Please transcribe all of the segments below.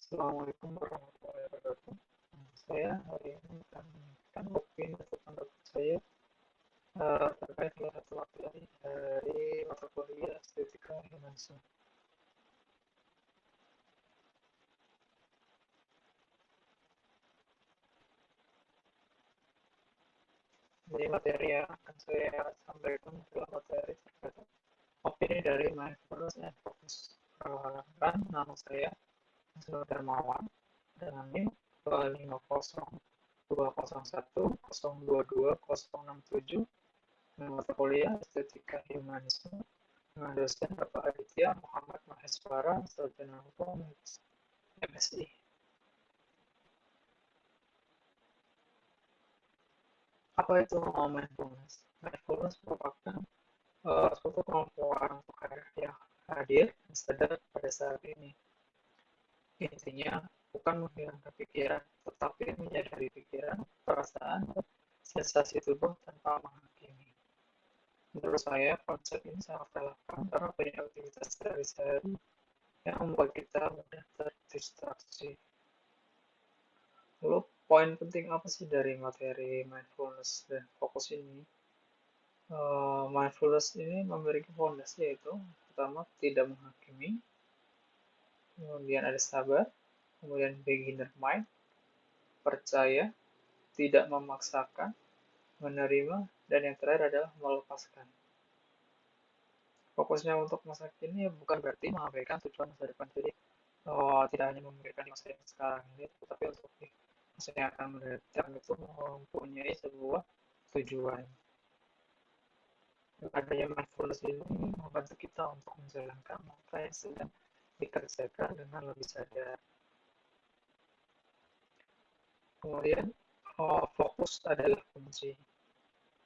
Assalamualaikum warahmatullahi wabarakatuh. Saya hari ini akan memberikan opini atau pendapat saya terkait salah satu materi dari mata kuliah Estetika Humanisme. Jadi materi yang akan saya sampaikan adalah materi terkait opini dari mindfulness and focus. Perkenalkan, nama saya Hasnur Darmawan dengan NIM 2501201022067 dengan mata kuliah Estetika Humanisme dengan dosen Bapak Aditya Muhammad Maheswara, Sarjana Hukum MSI. Apa itu mindfulness? Mindfulness merupakan suatu kemampuan untuk yang hadir dan sadar pada saat ini. Intinya bukan menghilangkan pikiran, tetapi menyadari pikiran, perasaan, dan sensasi tubuh tanpa menghakimi. Menurut saya, konsep ini sangat relevan karena banyak aktivitas sehari-hari yang membuat kita mudah terdistraksi. Lalu poin penting apa sih dari materi mindfulness dan fokus ini? Mindfulness ini memiliki fondasi yaitu pertama tidak menghakimi, kemudian ada sabar, kemudian beginner mind, percaya, tidak memaksakan, menerima, dan yang terakhir adalah melepaskan. Fokusnya untuk masa kini bukan berarti mengabaikan tujuan masa depan. Jadi tidak hanya memikirkan masa yang sekarang ini, tetapi untuk masa yang akan mendatang itu mempunyai sebuah tujuan. Adanya mindfulness ini membantu kita untuk menjalankan apa yang sedang dikerjakan dengan lebih sadar. Kemudian fokus adalah kunci.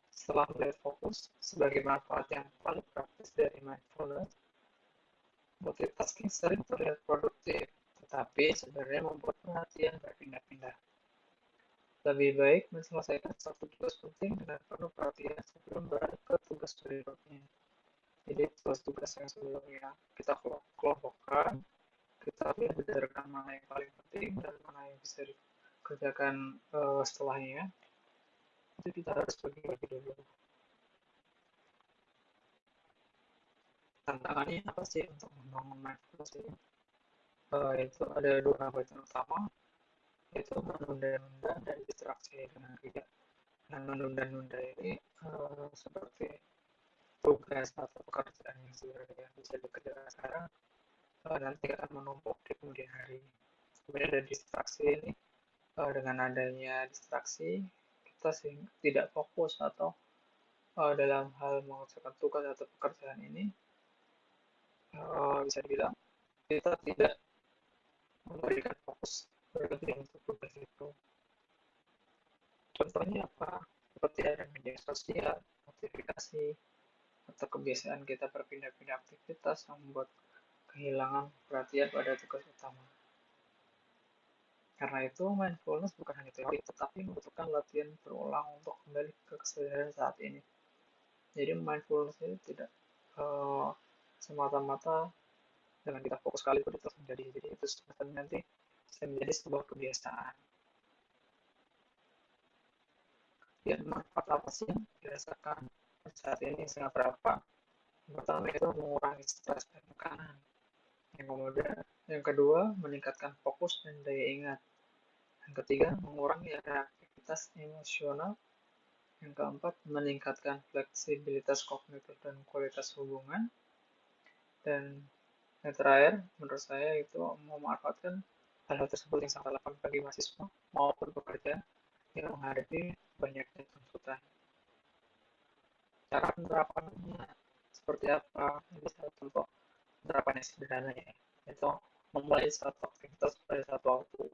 Setelah melihat fokus sebagai manfaat yang paling praktis dari mindfulness, multitasking sering terlihat produktif, tetapi sebenarnya membuat perhatian berpindah-pindah. Lebih baik menyelesaikan satu tugas penting dengan penuh perhatian sebelum beralih ke tugas berikutnya. Jadi tugas-tugas yang sebelumnya kita kelompokkan, kita lihat berdasarkan mana yang paling penting dan mana yang bisa dikerjakan setelahnya. Itu kita harus bagi-bagi dulu. Tantangannya apa sih untuk membangun mindfulness ini? Itu ada dua hambatan utama, yaitu menunda-nunda dan distraksi dengan tidak. Dan menunda-nunda ini seperti tugas atau pekerjaan yang sebenarnya bisa dikerjakan sekarang nanti akan menumpuk di kemudian hari. Kemudian ada distraksi ini, dengan adanya distraksi kita tidak fokus atau dalam hal mengerjakan tugas atau pekerjaan ini bisa dibilang kita tidak memberikan fokus berarti untuk tugas itu. Contohnya apa? Seperti ada media sosial, notifikasi, atau kebiasaan kita berpindah-pindah aktivitas yang membuat kehilangan perhatian pada tugas utama. Karena itu, mindfulness bukan hanya teori, tetapi membutuhkan latihan berulang untuk kembali ke kesadaran saat ini. Jadi mindfulness itu tidak semata-mata dengan kita fokus sekali itu terus menjadi. Jadi itu sebetulnya nanti bisa menjadi sebuah kebiasaan. Ya, manfaat apa sih yang dirasakan saat ini sangat berapa? Yang pertama itu mengurangi stres dan tekanan. Yang kedua, meningkatkan fokus dan daya ingat. Yang ketiga, mengurangi aktivitas emosional. Yang keempat, meningkatkan fleksibilitas kognitif dan kualitas hubungan. Dan yang terakhir, menurut saya itu memanfaatkan hal-hal tersebut yang sangat relevan bagi mahasiswa maupun pekerja yang menghadapi banyaknya tuntutan. Cara penerapannya seperti apa? Ini satu contoh penerapan yang sederhana ya, yaitu memulai satu aktivitas pada satu waktu.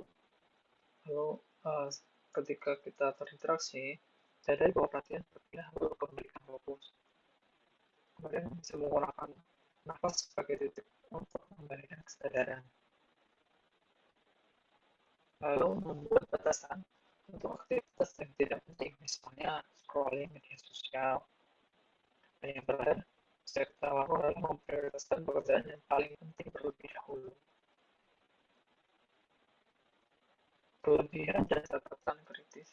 Lalu ketika kita terinteraksi, sadari bahwa perhatian berpindah untuk kembalikan fokus. Kemudian bisa menggunakan nafas sebagai titik untuk kembalikan kesadaran. Lalu membuat batasan untuk aktivitas yang tidak penting, misalnya scrolling media sosial. Dan yang terakhir, serta lakukan adalah memprioritaskan pekerjaan yang paling penting terlebih dahulu. Kelebihan dan catatan kritis.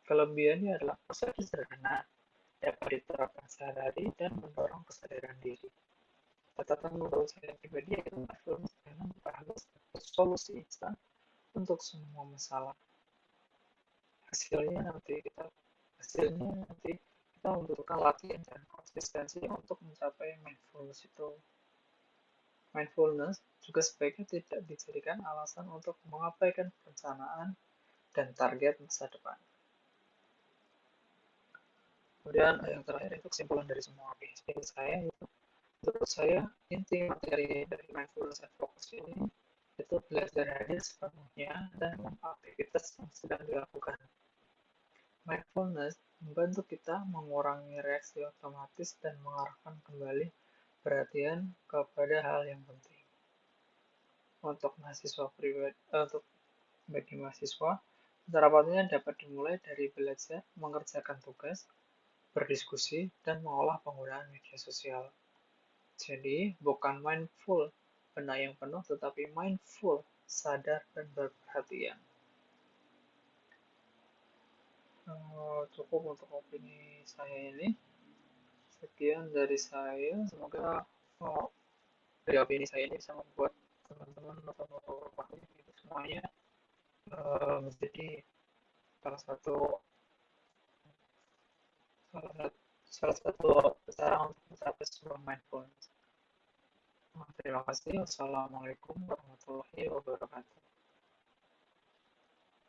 Kelebihannya adalah prosesnya sederhana, dapat diterapkan sehari-hari dan mendorong kesadaran diri. Catatan menurut saya pribadi yaitu mindfulness karena berharap solusi instan untuk semua masalah. Hasilnya nanti kita membutuhkan latihan dan konsistensi untuk mencapai mindfulness itu. Mindfulness juga sebaiknya tidak dijadikan alasan untuk mengabaikan perencanaan dan target masa depan. Kemudian yang terakhir itu kesimpulan dari semua PhD saya itu, menurut saya inti materi dari mindfulness and focus ini itu belajar hadir sepenuhnya dan aktivitas yang sedang dilakukan. Mindfulness membantu kita mengurangi reaksi otomatis dan mengarahkan kembali perhatian kepada hal yang penting. Untuk bagi mahasiswa, penerapannya dapat dimulai dari belajar mengerjakan tugas, berdiskusi, dan mengolah penggunaan media sosial. Jadi, bukan mindful benak yang penuh, tetapi mindful, sadar, dan berperhatian. Cukup untuk opini saya ini. Sekian dari saya. Semoga dari opini saya ini bisa membuat teman-teman atau semuanya menjadi salah satu cara untuk mencapai sebuah mindfulness. Terima kasih. Wassalamualaikum warahmatullahi wabarakatuh.